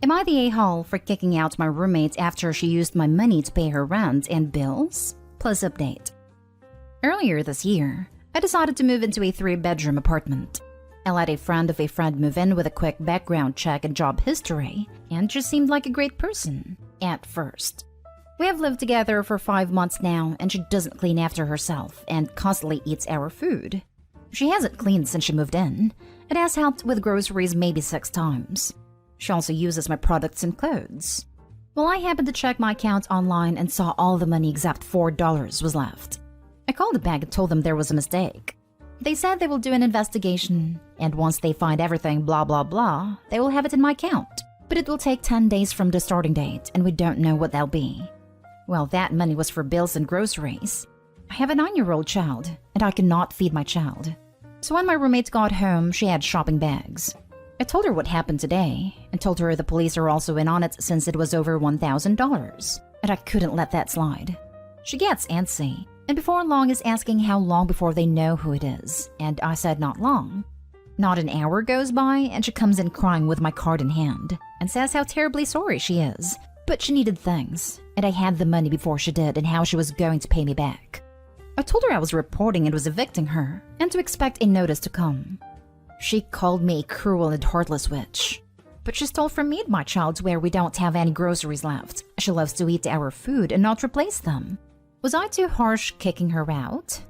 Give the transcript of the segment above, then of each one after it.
Am I the a-hole for kicking out my roommate after she used my money to pay her rent and bills? Plus update. Earlier this year, I decided to move into a 3-bedroom apartment. I let a friend of a friend move in with a quick background check and job history, and she seemed like a great person, at first. We have lived together for 5 months now, and she doesn't clean after herself and constantly eats our food. She hasn't cleaned since she moved in. It has helped with groceries maybe 6 times. She also uses my products and clothes. Well, I happened to check my account online and saw all the money except $4 was left. I called the bank and told them there was a mistake. They said they will do an investigation, and once they find everything blah blah blah, they will have it in my account. But it will take 10 days from the starting date, and we don't know what that'll be. Well, that money was for bills and groceries. I have a 9-year-old child, and I cannot feed my child. So when my roommate got home, she had shopping bags. I told her what happened today, and told her the police are also in on it since it was over $1,000, and I couldn't let that slide. She gets antsy, and before long is asking how long before they know who it is, and I said not long. Not an hour goes by, and she comes in crying with my card in hand, and says how terribly sorry she is, but she needed things, and I had the money before she did and how she was going to pay me back. I told her I was reporting and was evicting her, and to expect a notice to come. She called me a cruel and heartless witch. But she stole from me and my child where we don't have any groceries left. She loves to eat our food and not replace them. Was I too harsh kicking her out?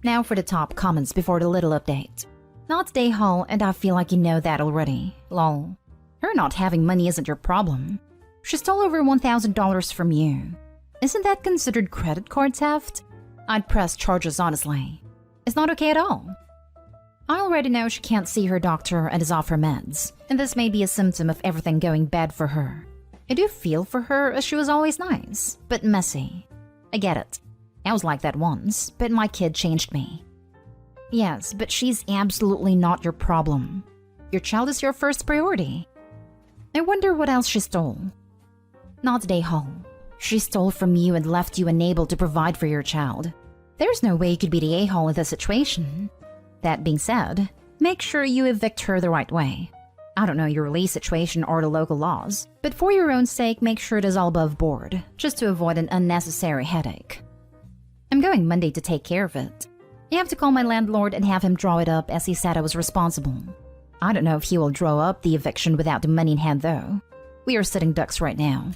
Now for the top comments before the little update. Not day haul, and I feel like you know that already. Lol. Her not having money isn't your problem. She stole over $1,000 from you. Isn't that considered credit card theft? I'd press charges honestly. It's not okay at all. I already know she can't see her doctor and is off her meds, and this may be a symptom of everything going bad for her. I do feel for her as she was always nice, but messy. I get it. I was like that once, but my kid changed me. Yes, but she's absolutely not your problem. Your child is your first priority. I wonder what else she stole. Not day home. She stole from you and left you unable to provide for your child. There's no way you could be the a-hole in this situation. That being said, make sure you evict her the right way. I don't know your release situation or the local laws, but for your own sake, make sure it is all above board, just to avoid an unnecessary headache. I'm going Monday to take care of it. You have to call my landlord and have him draw it up as he said I was responsible. I don't know if he will draw up the eviction without the money in hand though. We are sitting ducks right now.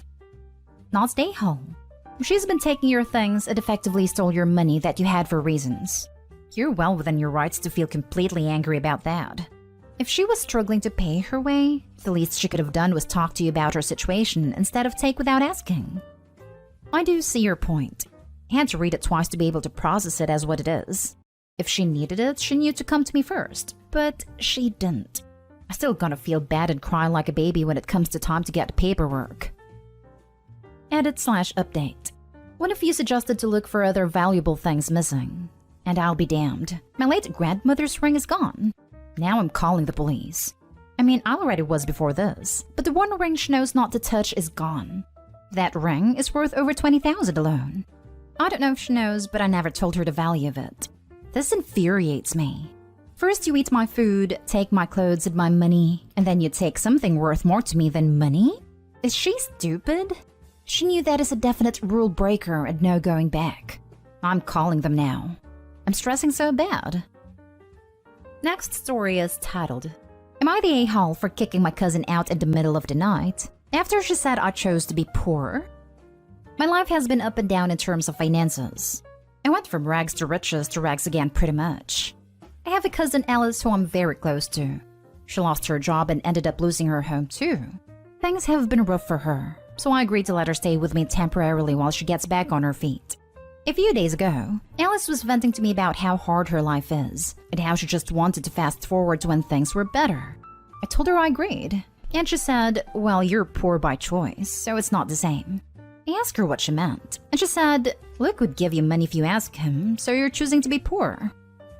Not stay home. She's been taking your things and effectively stole your money that you had for reasons. You're well within your rights to feel completely angry about that. If she was struggling to pay her way, the least she could have done was talk to you about her situation instead of take without asking. I do see your point. I had to read it twice to be able to process it as what it is. If she needed it, she knew to come to me first, but she didn't. I still gonna feel bad and cry like a baby when it comes to time to get the paperwork. Edit/update. One of you suggested to look for other valuable things missing. And I'll be damned. My late grandmother's ring is gone. Now I'm calling the police. I mean, I already was before this, but the one ring she knows not to touch is gone. That ring is worth over $20,000 alone. I don't know if she knows, but I never told her the value of it. This infuriates me. First you eat my food, take my clothes and my money, and then you take something worth more to me than money? Is she stupid? She knew that is a definite rule breaker and no going back. I'm calling them now. I'm stressing so bad. Next story is titled, Am I the a-hole for kicking my cousin out in the middle of the night after she said I chose to be poor? My life has been up and down in terms of finances. I went from rags to rags again pretty much. I have a cousin Alice who I'm very close to. She lost her job and ended up losing her home too. Things have been rough for her, so I agreed to let her stay with me temporarily while she gets back on her feet. A few days ago, Alice was venting to me about how hard her life is, and how she just wanted to fast forward to when things were better. I told her I agreed, and she said, well, you're poor by choice, so it's not the same. I asked her what she meant, and she said, Luke would give you money if you ask him, so you're choosing to be poor.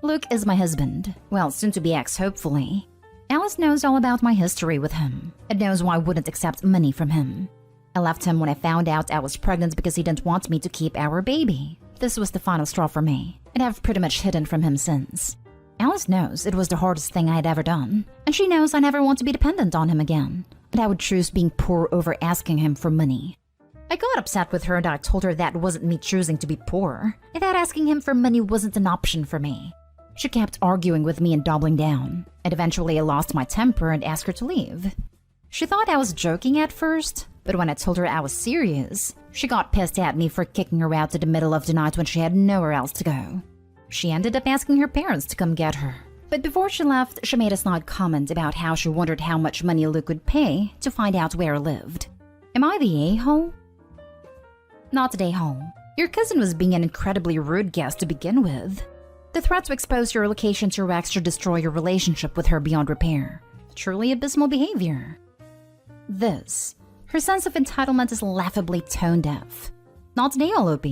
Luke is my husband, well, soon to be ex, hopefully. Alice knows all about my history with him, and knows why I wouldn't accept money from him. I left him when I found out I was pregnant because he didn't want me to keep our baby. This was the final straw for me, and I've pretty much hidden from him since. Alice knows it was the hardest thing I had ever done, and she knows I never want to be dependent on him again. and I would choose being poor over asking him for money. I got upset with her and I told her that wasn't me choosing to be poor, and that asking him for money wasn't an option for me. She kept arguing with me and doubling down, and eventually I lost my temper and asked her to leave. She thought I was joking at first, but when I told her I was serious, she got pissed at me for kicking her out in the middle of the night when she had nowhere else to go. She ended up asking her parents to come get her. But before she left, she made a snide comment about how she wondered how much money Luke would pay to find out where I lived. Am I the a-hole? Not the a-hole. Your cousin was being an incredibly rude guest to begin with. The threat to expose your location to your ex should destroy your relationship with her beyond repair. Truly abysmal behavior. Her sense of entitlement is laughably tone-deaf. Not the a-hole, OP.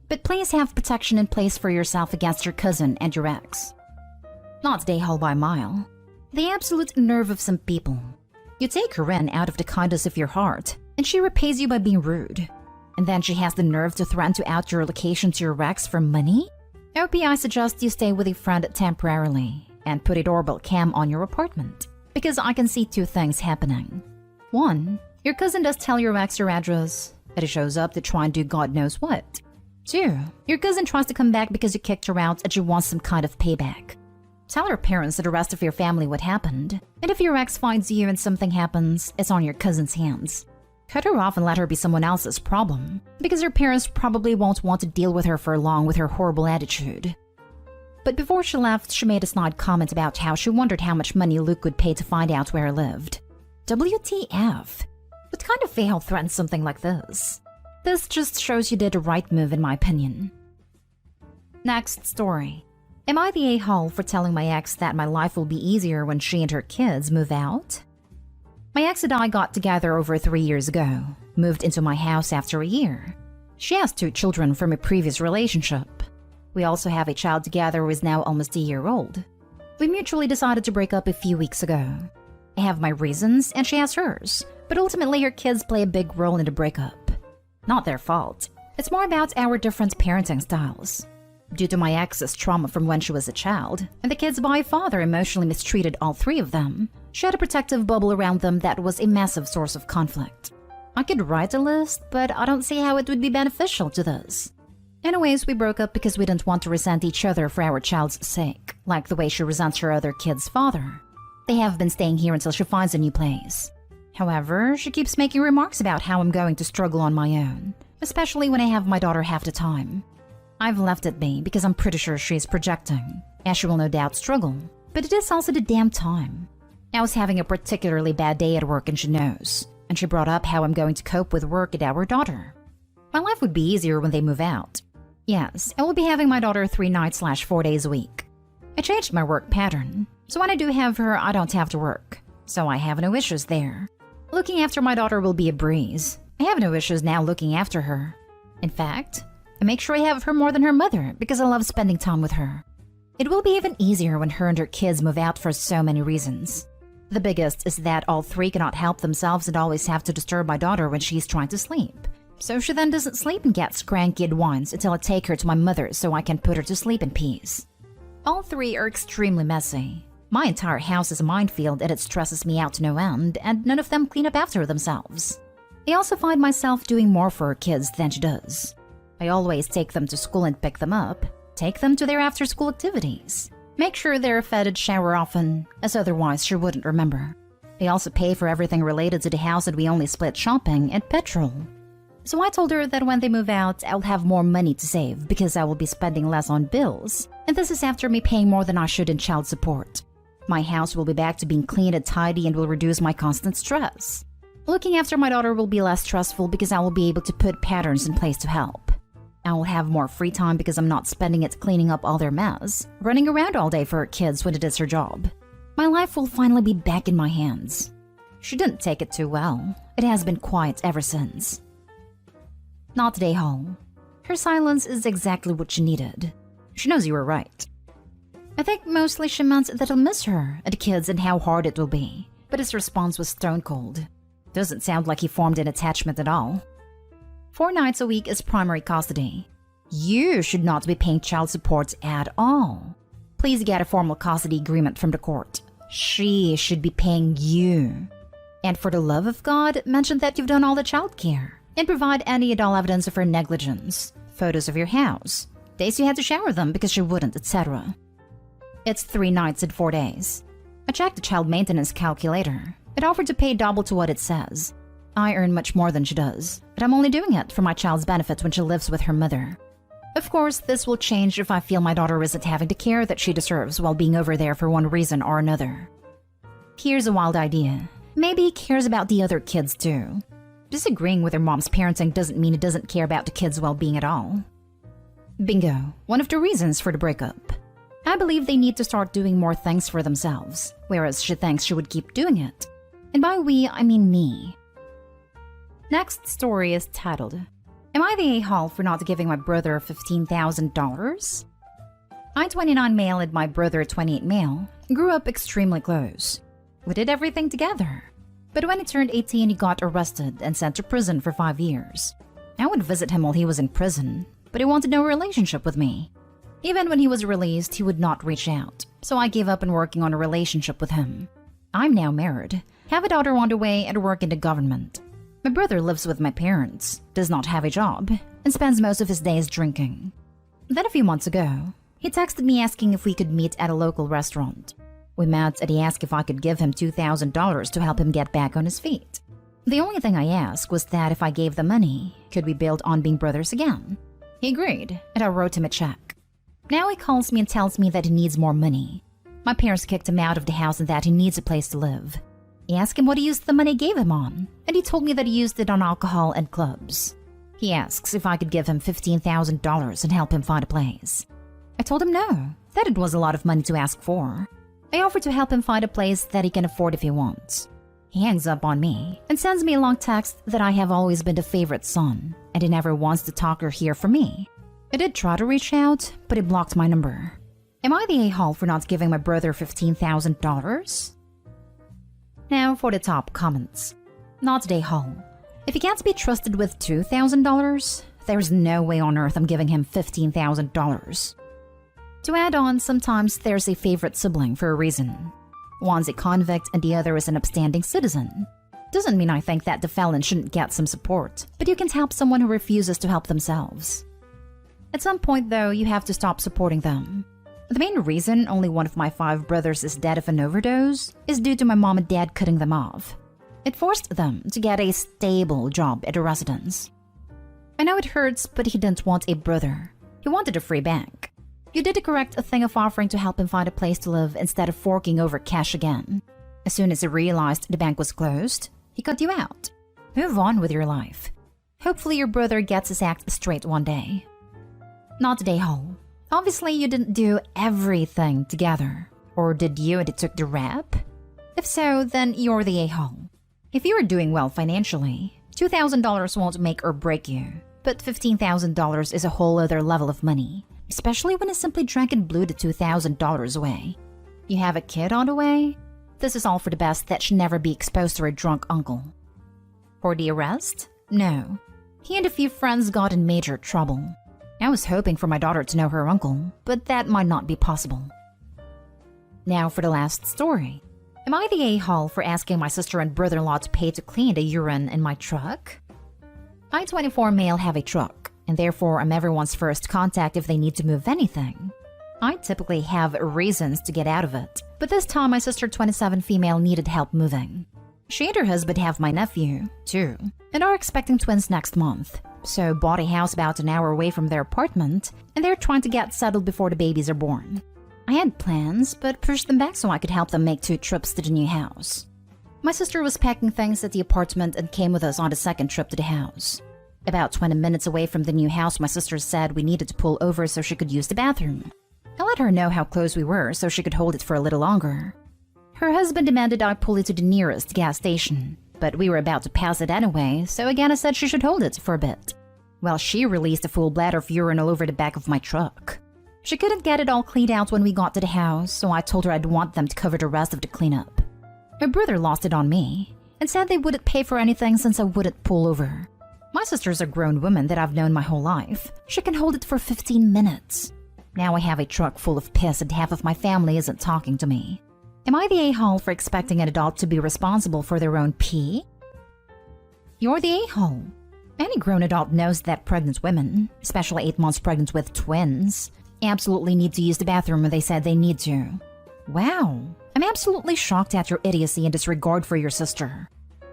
But please have protection in place for yourself against your cousin and your ex. Not the a-hole by a mile. The absolute nerve of some people. You take her in out of the kindness of your heart, and she repays you by being rude. And then she has the nerve to threaten to out your location to your ex for money? OP, I suggest you stay with a friend temporarily and put a doorbell cam on your apartment, because I can see two things happening. 1, your cousin does tell your ex your address, but he shows up to try and do God knows what. 2, your cousin tries to come back because you kicked her out and she wants some kind of payback. Tell her parents and the rest of your family what happened, and if your ex finds you and something happens, it's on your cousin's hands. Cut her off and let her be someone else's problem, because her parents probably won't want to deal with her for long with her horrible attitude. But before she left, she made a snide comment about how she wondered how much money Luke would pay to find out where I lived. WTF? What kind of a-hole threatens something like this? This just shows you did the right move in my opinion. Next story. Am I the a-hole for telling my ex that my life will be easier when she and her kids move out? My ex and I got together over 3 years ago, moved into my house after a year. She has 2 children from a previous relationship. We also have a child together who is now almost a year old. We mutually decided to break up a few weeks ago. I have my reasons and she has hers, but ultimately her kids play a big role in the breakup. Not their fault. It's more about our different parenting styles. Due to my ex's trauma from when she was a child, and the kids' by father emotionally mistreated all 3 of them, she had a protective bubble around them that was a massive source of conflict. I could write a list, but I don't see how it would be beneficial to this. Anyways, we broke up because we didn't want to resent each other for our child's sake, like the way she resents her other kid's father. They have been staying here until she finds a new place. However, she keeps making remarks about how I'm going to struggle on my own, especially when I have my daughter half the time. I've left it be because I'm pretty sure she's projecting, as she will no doubt struggle, but it is also the damn time. I was having a particularly bad day at work and she knows, and she brought up how I'm going to cope with work and our daughter. My life would be easier when they move out. Yes, I will be having my daughter 3 nights/4 days a week. I changed my work pattern, so when I do have her, I don't have to work, so I have no issues there. Looking after my daughter will be a breeze. I have no issues now looking after her. In fact, I make sure I have her more than her mother because I love spending time with her. It will be even easier when her and her kids move out for so many reasons. The biggest is that all 3 cannot help themselves and always have to disturb my daughter when she's trying to sleep. So she then doesn't sleep and gets cranky and whines until I take her to my mother so I can put her to sleep in peace. All 3 are extremely messy. My entire house is a minefield and it stresses me out to no end, and none of them clean up after themselves. I also find myself doing more for her kids than she does. I always take them to school and pick them up, take them to their after-school activities, make sure they're fed and shower often, as otherwise she wouldn't remember. I also pay for everything related to the house and we only split shopping and petrol. So I told her that when they move out, I'll have more money to save because I will be spending less on bills, and this is after me paying more than I should in child support. My house will be back to being clean and tidy and will reduce my constant stress. Looking after my daughter will be less stressful because I will be able to put patterns in place to help. I will have more free time because I'm not spending it cleaning up all their mess, running around all day for her kids when it is her job. My life will finally be back in my hands. She didn't take it too well. It has been quiet ever since. Not today, home. Her silence is exactly what she needed. She knows you were right. I think mostly she meant that I'll miss her and the kids and how hard it will be, but his response was stone cold. Doesn't sound like he formed an attachment at all. 4 nights a week is primary custody. You should not be paying child support at all. Please get a formal custody agreement from the court. She should be paying you. And for the love of God, mention that you've done all the childcare and provide any and all evidence of her negligence, photos of your house, days you had to shower them because she wouldn't, etc. It's 3 nights and 4 days. I checked the child maintenance calculator. It offered to pay double to what it says. I earn much more than she does, but I'm only doing it for my child's benefit when she lives with her mother. Of course, this will change if I feel my daughter isn't having the care that she deserves while being over there for one reason or another. Here's a wild idea. Maybe he cares about the other kids too. Disagreeing with her mom's parenting doesn't mean he doesn't care about the kids' well-being at all. Bingo, one of the reasons for the breakup. I believe they need to start doing more things for themselves, whereas she thinks she would keep doing it. And by we, I mean me. Next story is titled, Am I the a-hole for not giving my brother $15,000? I, 29 male, and my brother, 28 male, grew up extremely close. We did everything together. But when he turned 18, he got arrested and sent to prison for 5 years. I would visit him while he was in prison, but he wanted no relationship with me. Even when he was released, he would not reach out, so I gave up on working on a relationship with him. I'm now married, have a daughter on the way, and work in the government. My brother lives with my parents, does not have a job, and spends most of his days drinking. Then a few months ago, he texted me asking if we could meet at a local restaurant. We met and he asked if I could give him $2,000 to help him get back on his feet. The only thing I asked was that if I gave the money, could we build on being brothers again? He agreed, and I wrote him a check. Now he calls me and tells me that he needs more money. My parents kicked him out of the house and that he needs a place to live. I asked him what he used the money I gave him on, and he told me that he used it on alcohol and clubs. He asks if I could give him $15,000 and help him find a place. I told him no, that it was a lot of money to ask for. I offered to help him find a place that he can afford if he wants. He hangs up on me and sends me a long text that I have always been the favorite son, and he never wants to talk or hear from me. I did try to reach out, but he blocked my number. Am I the a-hole for not giving my brother $15,000? Now for the top comments. Not the a-hole. If he can't be trusted with $2,000, there's no way on earth I'm giving him $15,000. To add on, sometimes there's a favorite sibling for a reason. One's a convict and the other is an upstanding citizen. Doesn't mean I think that the felon shouldn't get some support, but you can't help someone who refuses to help themselves. At some point though, you have to stop supporting them. The main reason only one of my 5 brothers is dead of an overdose is due to my mom and dad cutting them off. It forced them to get a stable job at a residence. I know it hurts, but he didn't want a brother. He wanted a free bank. You did the correct thing of offering to help him find a place to live instead of forking over cash again. As soon as he realized the bank was closed, he cut you out. Move on with your life. Hopefully your brother gets his act straight one day. Not the a-hole. Obviously you didn't do everything together. Or did you and it took the rap? If so, then you're the a-hole. If you are doing well financially, $2,000 won't make or break you. But $15,000 is a whole other level of money, especially when he simply drank and blew the $2,000 away. You have a kid on the way? This is all for the best that should never be exposed to a drunk uncle. For the arrest? No. He and a few friends got in major trouble. I was hoping for my daughter to know her uncle, but that might not be possible. Now for the last story. Am I the a-hole for asking my sister and brother-in-law to pay to clean the urine in my truck? I, 24 male, have a truck, and therefore I'm everyone's first contact if they need to move anything. I typically have reasons to get out of it, but this time my sister, 27 female, needed help moving. She and her husband have my nephew, too, and are expecting twins next month, so bought a house about an hour away from their apartment, and they're trying to get settled before the babies are born. I had plans, but pushed them back so I could help them make 2 trips to the new house. My sister was packing things at the apartment and came with us on the second trip to the house. About 20 minutes away from the new house, my sister said we needed to pull over so she could use the bathroom. I let her know how close we were so she could hold it for a little longer. Her husband demanded I pull it to the nearest gas station, but we were about to pass it anyway, so again I said she should hold it for a bit. Well, she released a full bladder of urine all over the back of my truck. She couldn't get it all cleaned out when we got to the house, so I told her I'd want them to cover the rest of the cleanup. My brother lost it on me, and said they wouldn't pay for anything since I wouldn't pull over. My sister's a grown woman that I've known my whole life. She can hold it for 15 minutes. Now I have a truck full of piss and half of my family isn't talking to me. Am I the a-hole for expecting an adult to be responsible for their own pee? You're the a-hole. Any grown adult knows that pregnant women, especially 8 months pregnant with twins, absolutely need to use the bathroom when they said they need to. Wow, I'm absolutely shocked at your idiocy and disregard for your sister.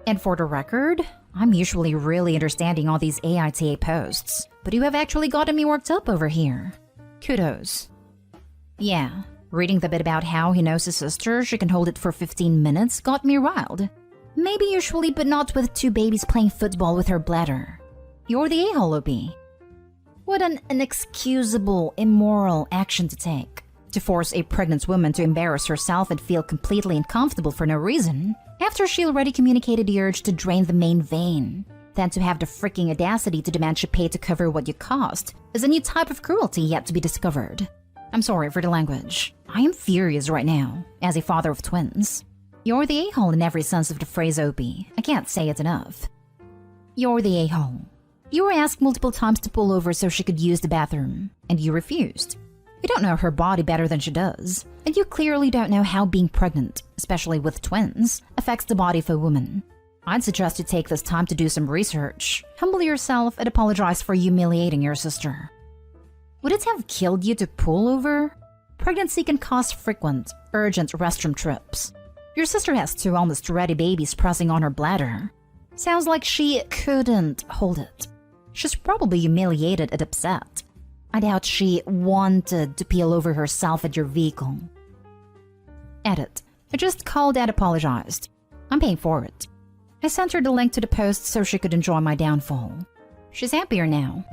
And for the record, I'm usually really understanding all these AITA posts, but you have actually gotten me worked up over here. Kudos. Yeah, reading the bit about how he knows his sister, she can hold it for 15 minutes, got me riled. Maybe usually, but not with 2 babies playing football with her bladder. You're the a-hole, OP. What an inexcusable, immoral action to take. To force a pregnant woman to embarrass herself and feel completely uncomfortable for no reason, after she already communicated the urge to drain the main vein. Then to have the freaking audacity to demand she pay to cover what you cost is a new type of cruelty yet to be discovered. I'm sorry for the language. I am furious right now, as a father of twins. You're the a-hole in every sense of the phrase, OP. I can't say it enough. You're the a-hole. You were asked multiple times to pull over so she could use the bathroom, and you refused. You don't know her body better than she does, and you clearly don't know how being pregnant, especially with twins, affects the body of a woman. I'd suggest you take this time to do some research, humble yourself, and apologize for humiliating your sister. Would it have killed you to pull over? Pregnancy can cause frequent, urgent restroom trips. Your sister has 2 almost ready babies pressing on her bladder. Sounds like she couldn't hold it. She's probably humiliated and upset. I doubt she wanted to peel over herself at your vehicle. Edit. I just called and apologized. I'm paying for it. I sent her the link to the post so she could enjoy my downfall. She's happier now.